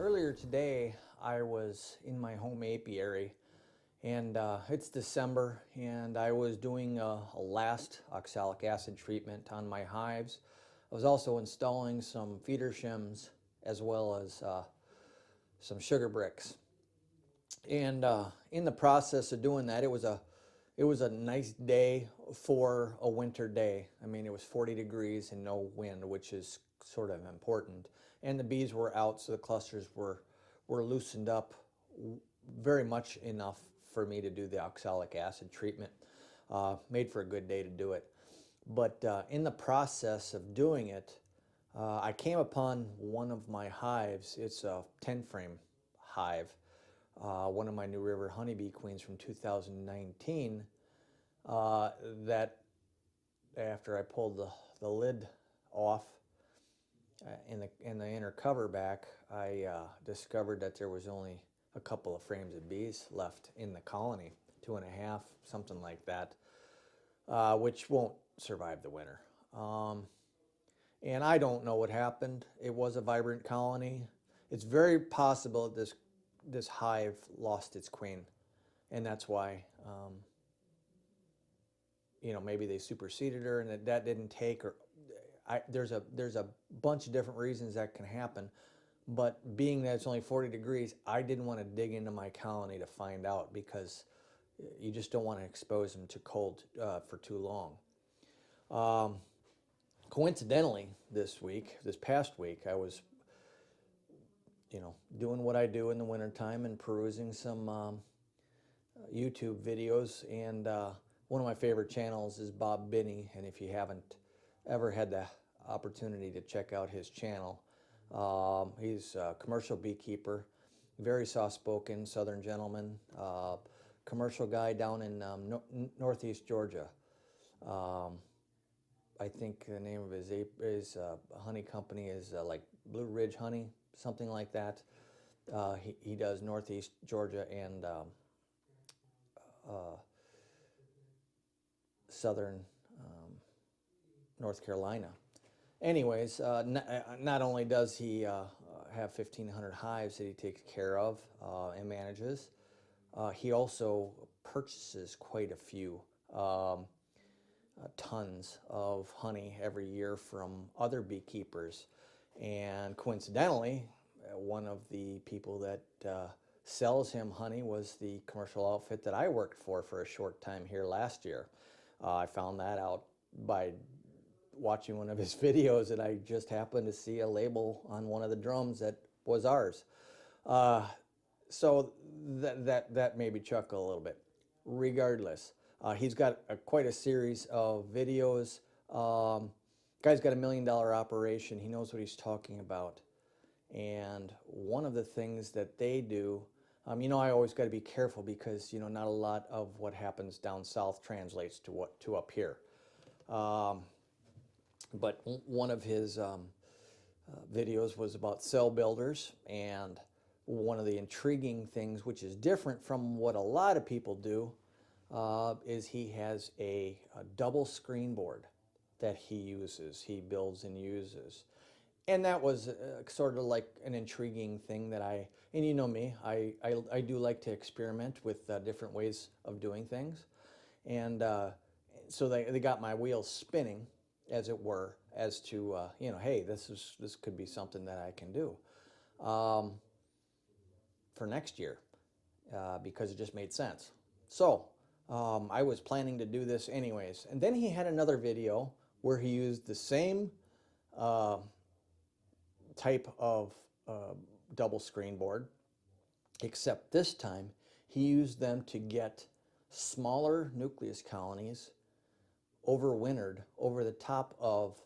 Earlier today, I was in my home apiary, and it's December, and I was doing a last oxalic acid treatment on my hives. I was also installing some feeder shims as well as some sugar bricks. And in the process of doing that, it was a nice day for a winter day. I mean, it was 40 degrees and no wind, which is sort of important. And the bees were out, so the clusters were loosened up very much enough for me to do the oxalic acid treatment. Made for a good day to do it. But in the process of doing it, I came upon one of my hives. It's a 10-frame hive. One of my New River honeybee queens from 2019 that after I pulled the lid off and the inner cover back, I discovered that there was only a couple of frames of bees left in the colony, 2.5, something like that, which won't survive the winter. And I don't know what happened. It was a vibrant colony. It's very possible that this hive lost its queen, and that's why maybe they superseded her and that didn't take, or there's a bunch of different reasons that can happen. But being that it's only 40 degrees, I didn't want to dig into my colony to find out, because you just don't want to expose them to cold for too long. Coincidentally, this past week, I was doing what I do in the wintertime and perusing some YouTube videos, and one of my favorite channels is Bob Binney, and if you haven't ever had the opportunity to check out his channel, he's a commercial beekeeper, very soft-spoken Southern gentleman, commercial guy down in northeast Georgia. I think the name of his honey company is like Blue Ridge Honey, something like that. He does northeast Georgia and southern North Carolina. Anyways, not only does he have 1,500 hives that he takes care of and manages, he also purchases quite a few tons of honey every year from other beekeepers. And coincidentally, one of the people that sells him honey was the commercial outfit that I worked for a short time here last year. I found that out by watching one of his videos, and I just happened to see a label on one of the drums that was ours. So that made me chuckle a little bit. Regardless, he's got quite a series of videos. Guy's got $1 million operation. He knows what he's talking about. And one of the things that they do, I always got to be careful, because not a lot of what happens down south translates to up here. But one of his videos was about cell builders, and one of the intriguing things, which is different from what a lot of people do, is he has a double screen board that he builds and uses. And that was sort of like an intriguing thing that and you know me, I do like to experiment with different ways of doing things. And so they got my wheels spinning, as it were, as to, hey, this could be something that I can do for next year, because it just made sense. So I was planning to do this anyways. And then he had another video where he used the same type of double screen board, except this time he used them to get smaller nucleus colonies overwintered over the top of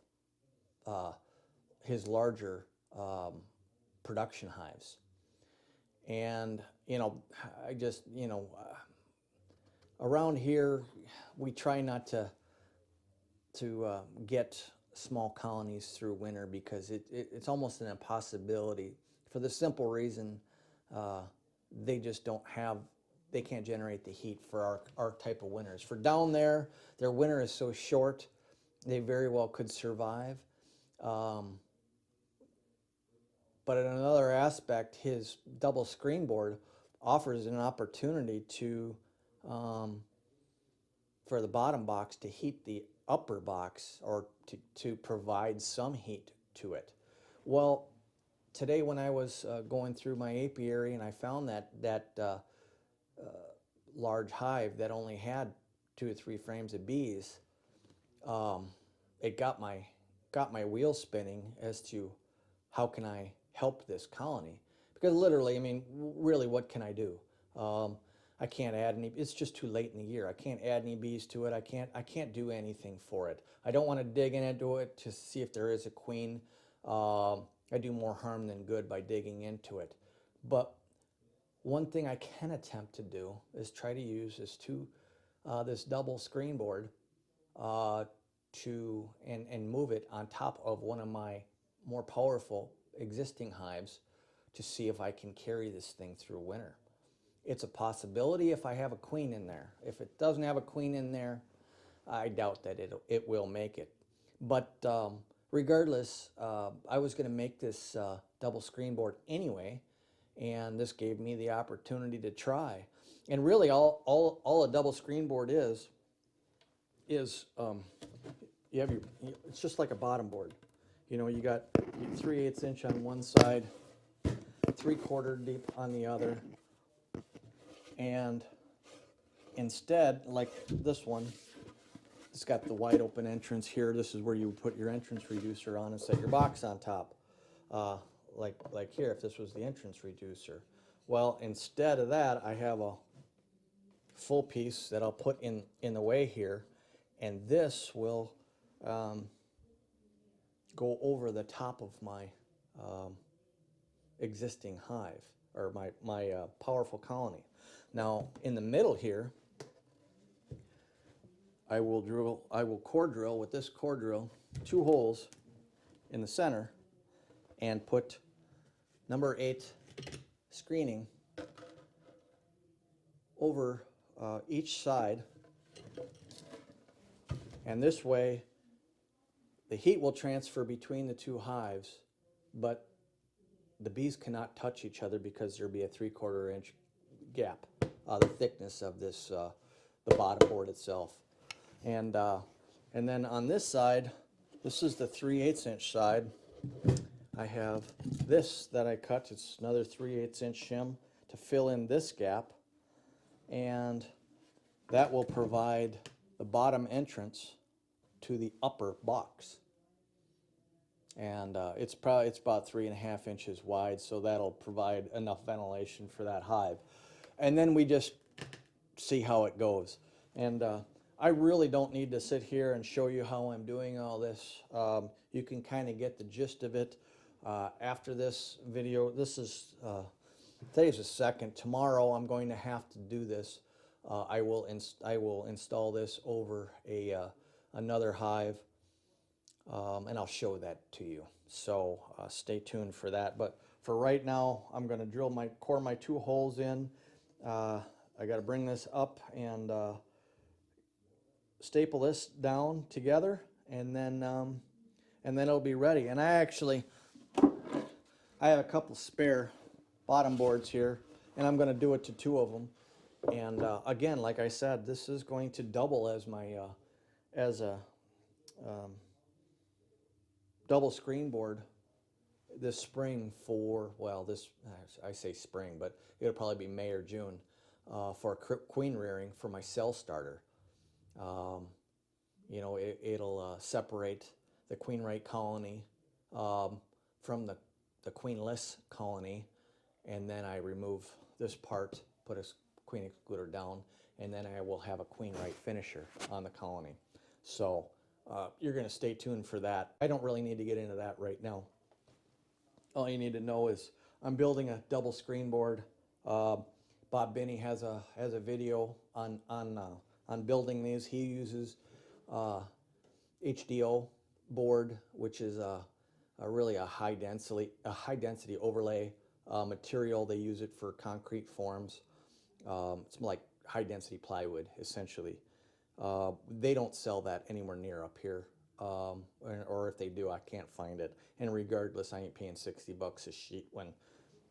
his larger production hives. And I just around here we try not to get small colonies through winter, because it's almost an impossibility, for the simple reason they can't generate the heat for our type of winters. For down there, their winter is so short, they very well could survive. But in another aspect, his double screen board offers an opportunity to, for the bottom box to heat the upper box, or to provide some heat to it. Well, today when I was going through my apiary and I found that large hive that only had 2 or 3 frames of bees, it got my wheels spinning as to how can I help this colony? Because literally, I mean, really, what can I do? I can't add any. It's just too late in the year. I can't add any bees to it. I can't do anything for it. I don't want to dig into it to see if there is a queen. I do more harm than good by digging into it. But one thing I can attempt to do is try to use this double screen board and move it on top of one of my more powerful existing hives to see if I can carry this thing through winter. It's a possibility if I have a queen in there. If it doesn't have a queen in there, I doubt that it will make it. But regardless, I was going to make this double screen board anyway, and this gave me the opportunity to try. And really, all a double screen board is you have it's just like a bottom board. You know, you got 3/8 inch on one side, 3/4 deep on the other, and instead, like this one, it's got the wide open entrance here. This is where you would put your entrance reducer on and set your box on top, like here if this was the entrance reducer. Well, instead of that, I have a full piece that I'll put in the way here, and this will go over the top of my existing hive, or my powerful colony. Now in the middle here, I will core drill with this core drill 2 holes in the center and put number 8 screening over each side, and this way the heat will transfer between the 2 hives, but the bees cannot touch each other because there'll be a 3/4 inch gap, the thickness of this the bottom board itself. And then on this side, this is the 3/8 inch side. I have this that I cut. It's another 3/8 inch shim to fill in this gap, and that will provide the bottom entrance to the upper box. And it's about 3.5 inches wide, so that'll provide enough ventilation for that hive. And then we just see how it goes. And I really don't need to sit here and show you how I'm doing all this. You can kind of get the gist of it after this video. This is today's the 2nd. Tomorrow I'm going to have to do this. I will install this over another hive, and I'll show that to you. So stay tuned for that. But for right now, I'm going to core my 2 holes in. I got to bring this up and staple this down together, and then it'll be ready. And I have a couple spare bottom boards here, and I'm going to do it to 2 of them. And again, like I said, this is going to double as my as a double screen board this spring for, well, this, I say spring, but it'll probably be May or June for queen rearing for my cell starter. You know, it'll separate the queen rate colony from the queenless colony, and then I remove this part, put a queen excluder down, and then I will have a queen rate finisher on the colony. So you're going to stay tuned for that. I don't really need to get into that right now. All you need to know is I'm building a double screen board. Bob Binney has a video on building these. He uses HDO board, which is really a high density overlay material. They use it for concrete forms. It's like high density plywood essentially. They don't sell that anywhere near up here or if they do, I can't find it. And regardless, I ain't paying $60 a sheet when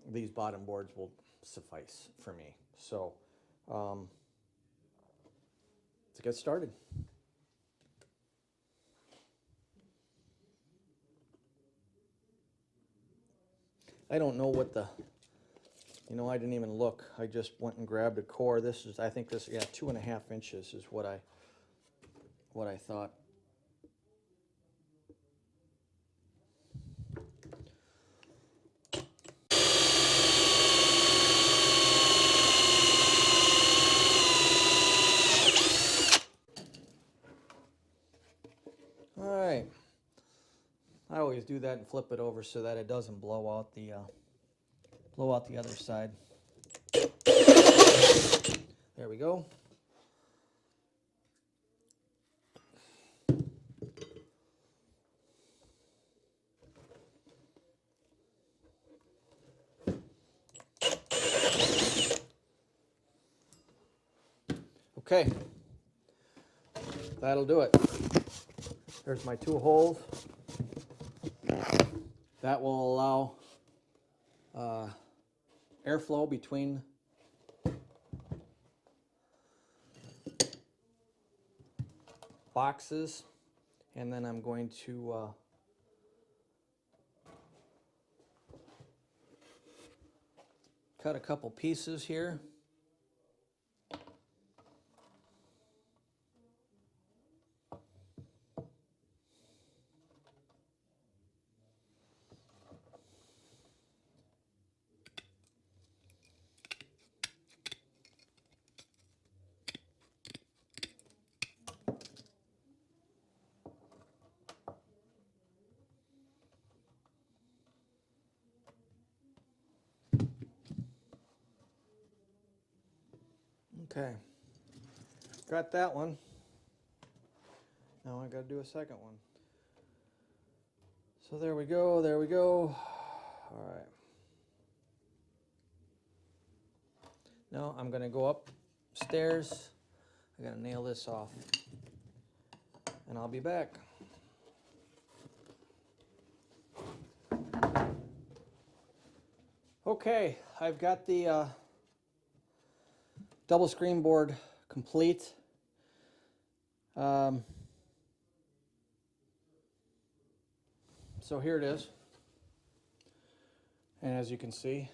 these bottom boards will suffice for me. So let's get started. I don't know what the, I didn't even look. I just went and grabbed a core. This is, I think this, yeah, 2.5 inches is what I thought. All right. I always do that and flip it over so that it doesn't blow out the other side. There we go. Okay, that'll do it. There's my 2 holes. That will allow airflow between boxes, and then I'm going to cut a couple pieces here. Okay, got that one. Now I got to do a second one. So there we go, there we go. All right. Now I'm going to go upstairs. I got to nail this off, and I'll be back. Okay, I've got the double screen board complete. So here it is. And as you can see,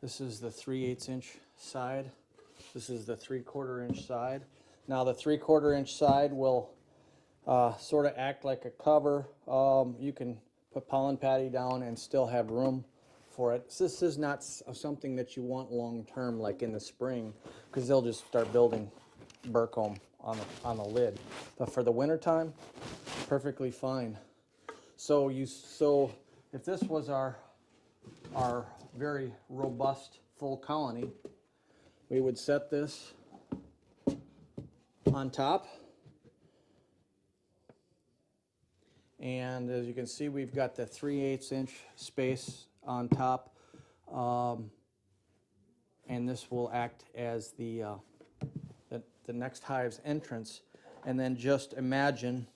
this is the 3/8 inch side. This is the 3/4 inch side. Now the 3/4 inch side will sort of act like a cover. You can put pollen patty down and still have room for it. So this is not something that you want long term, like in the spring, because they'll just start building burrcomb on the lid. But for the winter time, perfectly fine. So if this was our very robust full colony, we would set this on top. And as you can see, we've got the 3/8 inch space on top. And this will act as the next hive's entrance. And then just imagine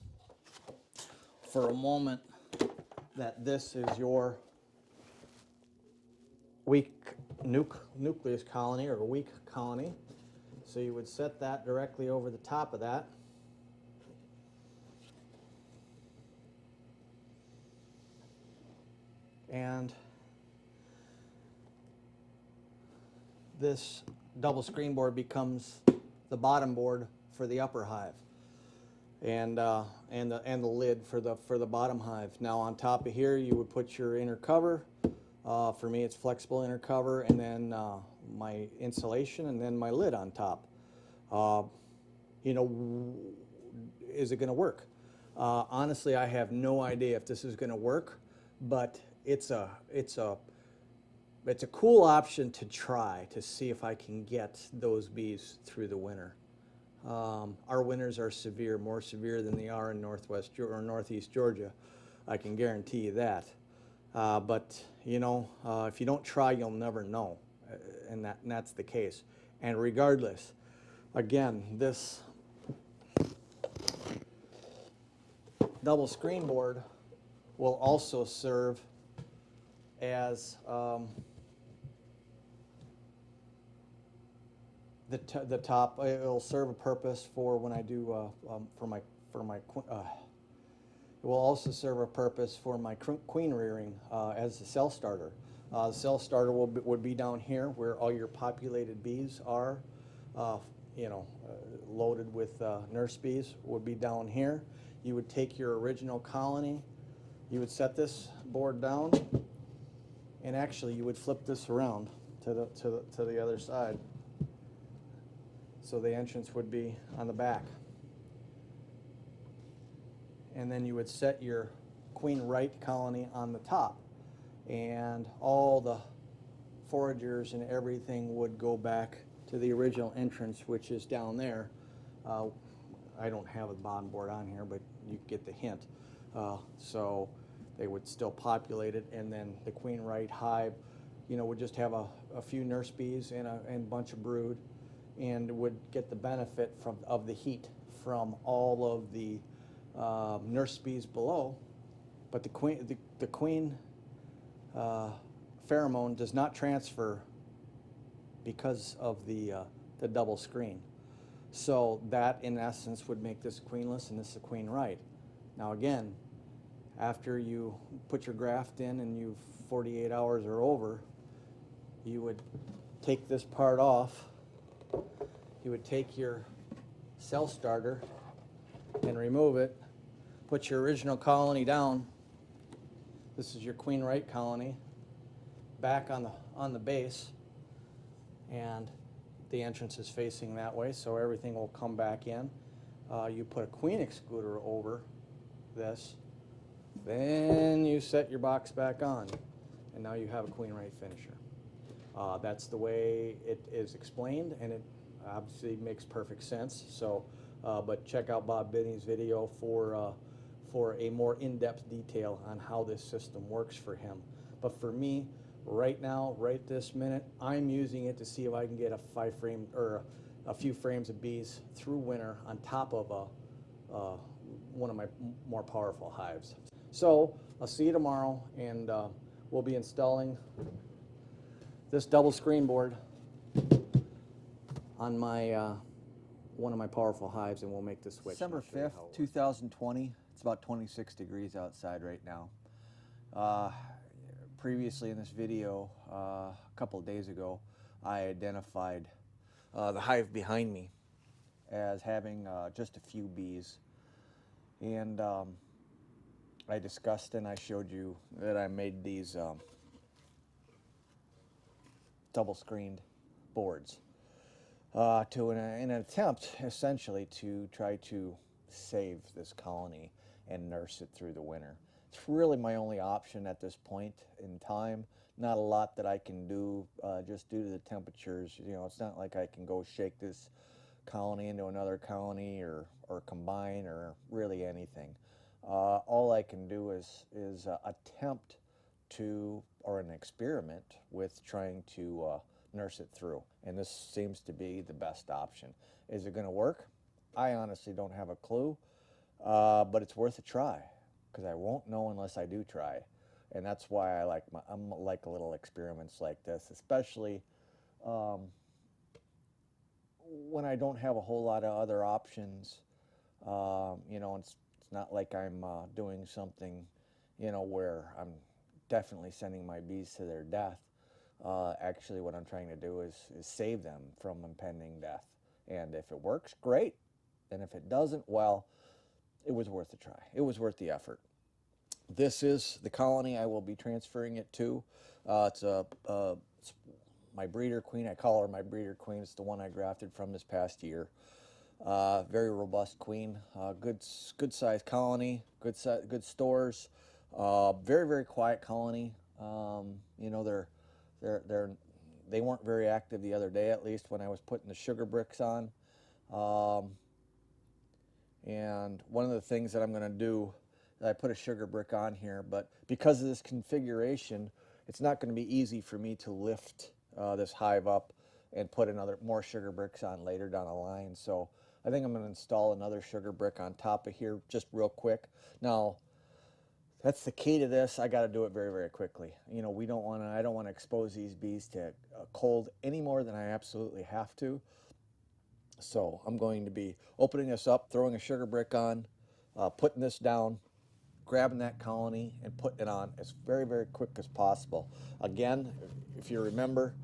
for a moment that this is your weak nucleus colony, or weak colony. So you would set that directly over the top of that. And this double screen board becomes the bottom board for the upper hive, and the lid for the bottom hive. Now on top of here, you would put your inner cover. For me, it's flexible inner cover, and then my insulation, and then my lid on top. Is it going to work? Honestly, I have no idea if this is going to work, but it's a cool option to try to see if I can get those bees through the winter. Our winters are severe, more severe than they are in northwest or northeast Georgia. I can guarantee you that. But if you don't try, you'll never know, and that's the case. And regardless, again, this double screen board will also serve as the top. It'll serve a purpose for when I do it will also serve a purpose for my queen rearing as a cell starter. The cell starter would be down here where all your populated bees are, loaded with nurse bees would be down here. You would take your original colony, you would set this board down, and actually you would flip this around to the other side. So the entrance would be on the back. And then you would set your queen right colony on the top, and all the foragers and everything would go back to the original entrance, which is down there. I don't have a bottom board on here, but you get the hint. So they would still populate it, and then the queen right hive, would just have a few nurse bees and a bunch of brood, and would get the benefit of the heat from all of the nurse bees below. But the queen pheromone does not transfer because of the double screen. So that in essence would make this queenless and this a queen right. Now again, after you put your graft in and 48 hours are over, you would take this part off. You would take your cell starter and remove it, put your original colony down. This is your queen right colony back on the base, and the entrance is facing that way, so everything will come back in. You put a queen excluder over this, then you set your box back on, and now you have a queen right finisher. That's the way it is explained, and it obviously makes perfect sense. So, but check out Bob Binney's video for a more in-depth detail on how this system works for him. But for me, right now, right this minute, I'm using it to see if I can get a 5-frame or a few frames of bees through winter on top of one of my more powerful hives. So I'll see you tomorrow, and we'll be installing this double screen board on my one of my powerful hives, and we'll make the switch. December 5th, 2020. It's about 26 degrees outside right now. Previously in this video, a couple of days ago, I identified the hive behind me as having just a few bees. And I discussed and I showed you that I made these double screened boards in an attempt essentially to try to save this colony and nurse it through the winter. It's really my only option at this point in time. Not a lot that I can do just due to the temperatures. It's not like I can go shake this colony into another colony or combine or really anything. All I can do is attempt to, or an experiment with trying to nurse it through. And this seems to be the best option. Is it going to work? I honestly don't have a clue, but it's worth a try, because I won't know unless I do try. And that's why I'm like little experiments like this, especially when I don't have a whole lot of other options. It's not like I'm doing something, where I'm definitely sending my bees to their death. Actually, what I'm trying to do is save them from impending death. And if it works, great. And if it doesn't, well, it was worth a try. It was worth the effort. This is the colony I will be transferring it to. It's my breeder queen. I call her my breeder queen. It's the one I grafted from this past year. Very robust queen. Good sized colony. Good stores. Very, very quiet colony. They weren't very active the other day, at least when I was putting the sugar bricks on. And one of the things that I'm going to do, I put a sugar brick on here, but because of this configuration, it's not going to be easy for me to lift this hive up and put more sugar bricks on later down the line. So I think I'm going to install another sugar brick on top of here just real quick. Now, that's the key to this. I got to do it very, very quickly. You know, I don't want to expose these bees to cold any more than I absolutely have to. So I'm going to be opening this up, throwing a sugar brick on, putting this down, grabbing that colony and putting it on as very, very quick as possible. Again, if you remember,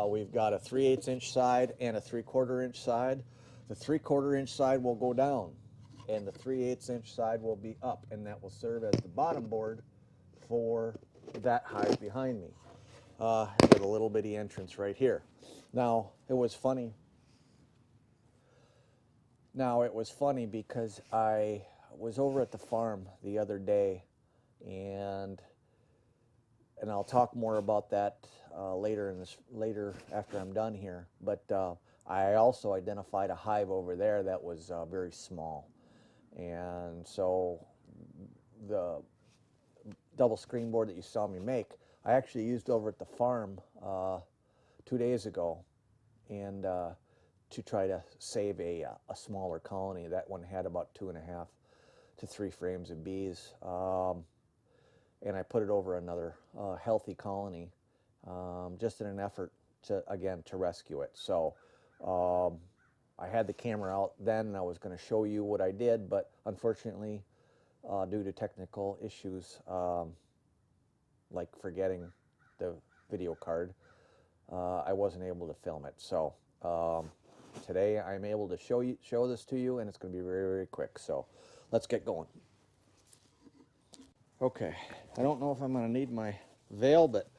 we've got a 3/8 inch side and a 3/4 inch side. The 3/4 inch side will go down and the 3/8 inch side will be up, and that will serve as the bottom board for that hive behind me. With a little bitty entrance right here. Now, it was funny because I was over at the farm the other day, and I'll talk more about that later after I'm done here. But I also identified a hive over there that was very small, and so the double screen board that you saw me make, I actually used over at the farm 2 days ago, and to try to save a smaller colony. That one had about 2.5 to 3 frames of bees, and I put it over another healthy colony, just in an effort to rescue it. So I had the camera out then, and I was going to show you what I did, but unfortunately, due to technical issues, like forgetting the video card, I wasn't able to film it. So today I'm able to show this to you, and it's going to be very, very quick. So let's get going. Okay, I don't know if I'm going to need my veil, but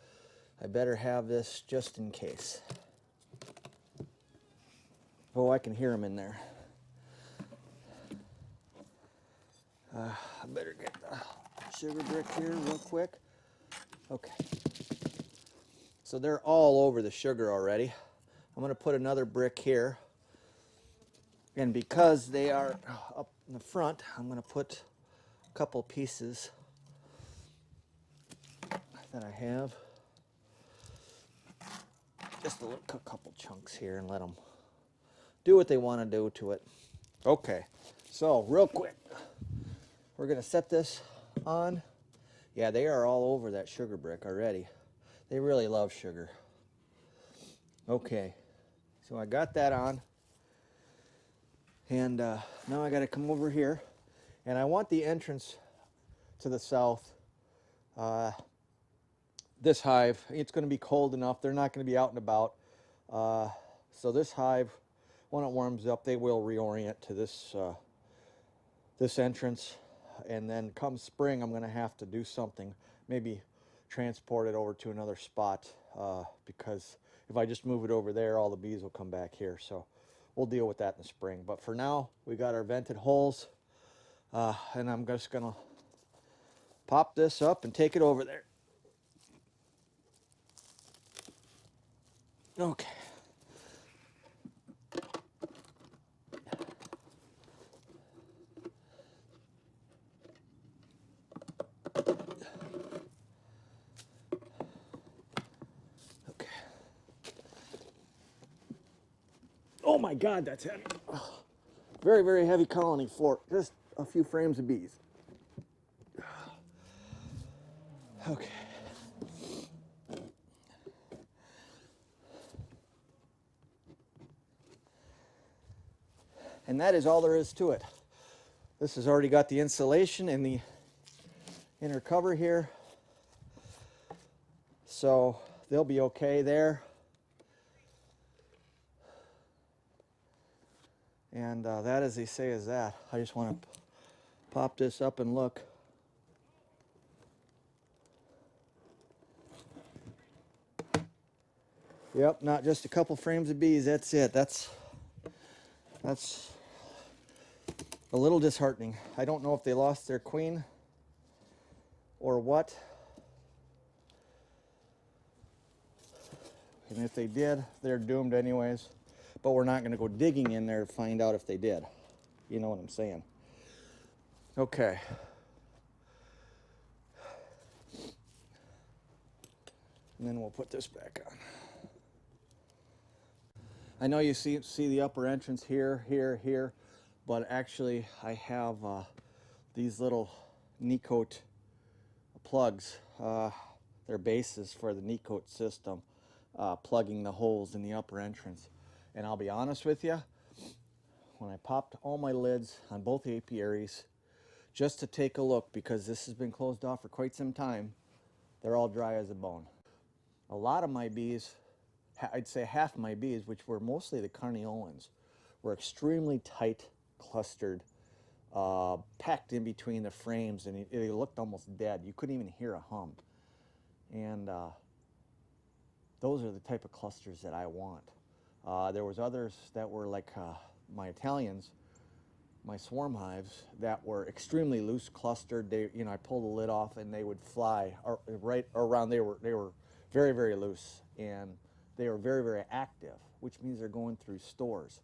I better have this just in case. Oh, I can hear them in there. I better get the sugar brick here real quick. Okay. So they're all over the sugar already. I'm going to put another brick here. And because they are up in the front, I'm going to put a couple pieces that I have. Just a couple chunks here and let them do what they want to do to it. Okay, so real quick, we're going to set this on. Yeah, they are all over that sugar brick already. They really love sugar. Okay, so I got that on. And now I got to come over here. And I want the entrance to the south. This hive, it's going to be cold enough. They're not going to be out and about. So this hive, when it warms up, they will reorient to this, this entrance. And then come spring, I'm going to have to do something. Maybe transport it over to another spot. Because if I just move it over there, all the bees will come back here. So we'll deal with that in the spring. But for now, we got our vented holes. And I'm just going to pop this up and take it over there. Okay. Okay. Oh my God, that's heavy. Oh, very, very heavy colony for just a few frames of bees. Okay. And that is all there is to it. This has already got the insulation in the inner cover here. So they'll be okay there. And that, as they say, is that. I just want to pop this up and look. Yep, not just a couple frames of bees, that's it. That's a little disheartening. I don't know if they lost their queen or what. And if they did, they're doomed anyways. But we're not going to go digging in there to find out if they did. You know what I'm saying? Okay. And then we'll put this back on. I know you see the upper entrance here, here, but actually I have these little knee coat plugs. They're bases for the knee coat system, plugging the holes in the upper entrance. And I'll be honest with you, when I popped all my lids on both apiaries, just to take a look, because this has been closed off for quite some time, they're all dry as a bone. A lot of my bees, I'd say half my bees, which were mostly the carniolans, were extremely tight, clustered, packed in between the frames, and they looked almost dead. You couldn't even hear a hum. And those are the type of clusters that I want. There was others that were like my Italians, my swarm hives, that were extremely loose clustered. They, I pulled the lid off and they would fly right around. They were very, very loose, and they were very, very active, which means they're going through stores.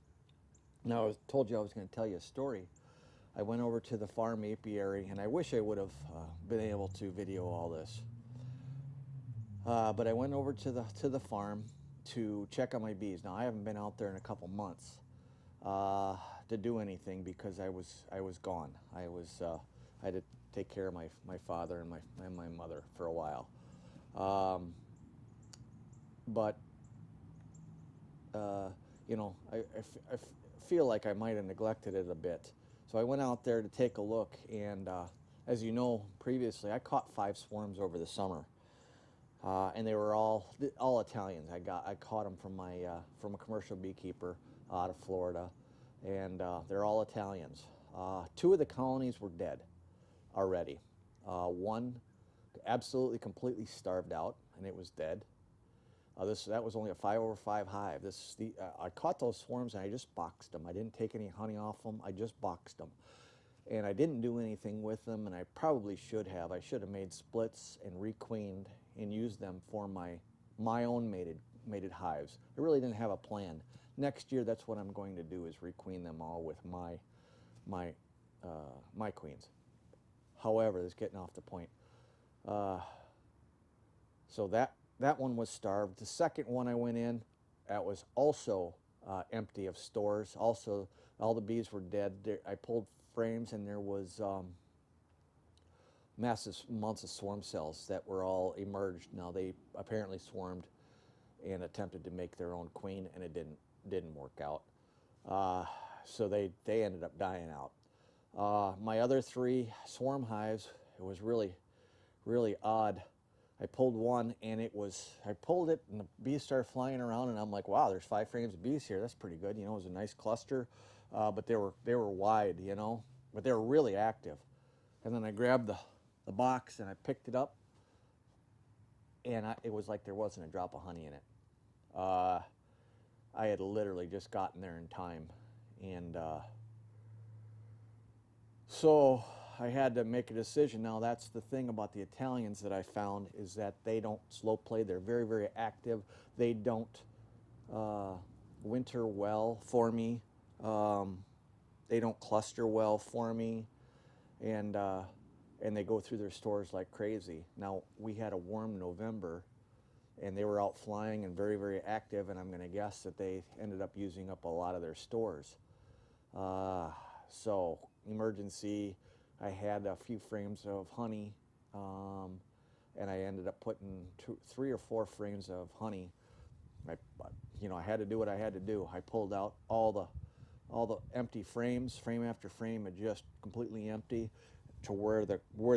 Now, I told you I was going to tell you a story. I went over to the farm apiary, and I wish I would have been able to video all this. But I went over to the farm to check on my bees. Now, I haven't been out there in a couple months to do anything because I was gone. I had to take care of my father and my mother for a while. But I feel like I might have neglected it a bit. So I went out there to take a look, and as you know, previously I caught 5 swarms over the summer, and they were all Italians. I caught them from a commercial beekeeper out of Florida, and they're all Italians. 2 of the colonies were dead already. One absolutely completely starved out, and it was dead. That was only a 5/5 hive. I caught those swarms and I just boxed them. I didn't take any honey off them. I just boxed them, and I didn't do anything with them. And I probably should have. I should have made splits and requeened and used them for my own mated hives. I really didn't have a plan. Next year, that's what I'm going to do, is requeen them all with my queens. However, it's getting off the point. So that one was starved. The second one I went in, that was also empty of stores. Also, all the bees were dead. I pulled frames, and there was massive amounts of swarm cells that were all emerged. Now, they apparently swarmed and attempted to make their own queen, and it didn't work out. So they ended up dying out. My other 3 swarm hives, it was really, really odd. I pulled one, and I pulled it, and the bees started flying around, and I'm like, wow, there's 5 frames of bees here. That's pretty good. It was a nice cluster, but they were wide, but they were really active. And then I grabbed the box, and I picked it up, and it was like there wasn't a drop of honey in it. I had literally just gotten there in time, and so I had to make a decision. Now, that's the thing about the Italians that I found, is that they don't slow play. They're very, very active. They don't winter well for me. They don't cluster well for me, and they go through their stores like crazy. Now, we had a warm November, and they were out flying and very, very active, and I'm going to guess that they ended up using up a lot of their stores. So, emergency. I had a few frames of honey, and I ended up putting 3 or 4 frames of honey. I had to do what I had to do. I pulled out all the empty frames, frame after frame, and just completely empty, to where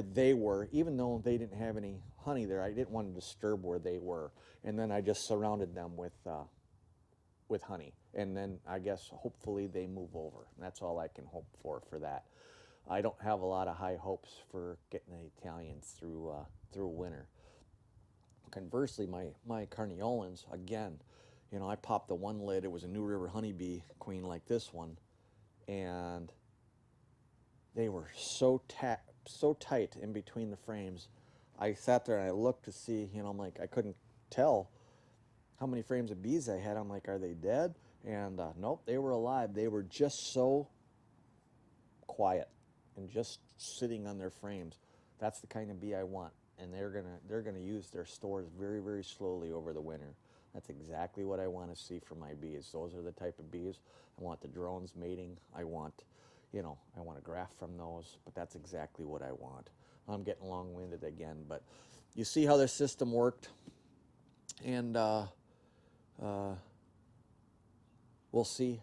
they were. Even though they didn't have any honey there, I didn't want to disturb where they were. And then I just surrounded them with honey. And then I guess hopefully they move over. And that's all I can hope for that. I don't have a lot of high hopes for getting the Italians through winter. Conversely, my carniolans, again, I popped the one lid. It was a New River honeybee queen like this one, and they were so tight in between the frames. I sat there and I looked to see, I'm like, I couldn't tell how many frames of bees I had. I'm like, are they dead? And nope, they were alive. They were just so quiet and just sitting on their frames. That's the kind of bee I want, and they're gonna use their stores very, very slowly over the winter. That's exactly what I want to see for my bees. Those are the type of bees. I want the drones mating. I want, I want a graft from those, but that's exactly what I want. I'm getting long-winded again, but you see how this system worked, and we'll see,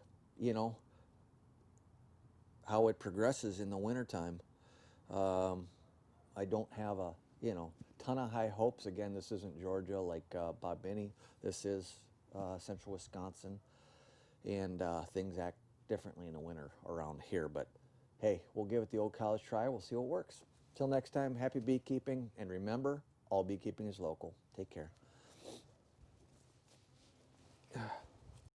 how it progresses in the wintertime. I don't have a, ton of high hopes. Again, this isn't Georgia like Bob Binney. This is central Wisconsin, and things act differently in the winter around here. But hey, we'll give it the old college try. We'll see what works. Till next time, happy beekeeping, and remember, all beekeeping is local. Take care.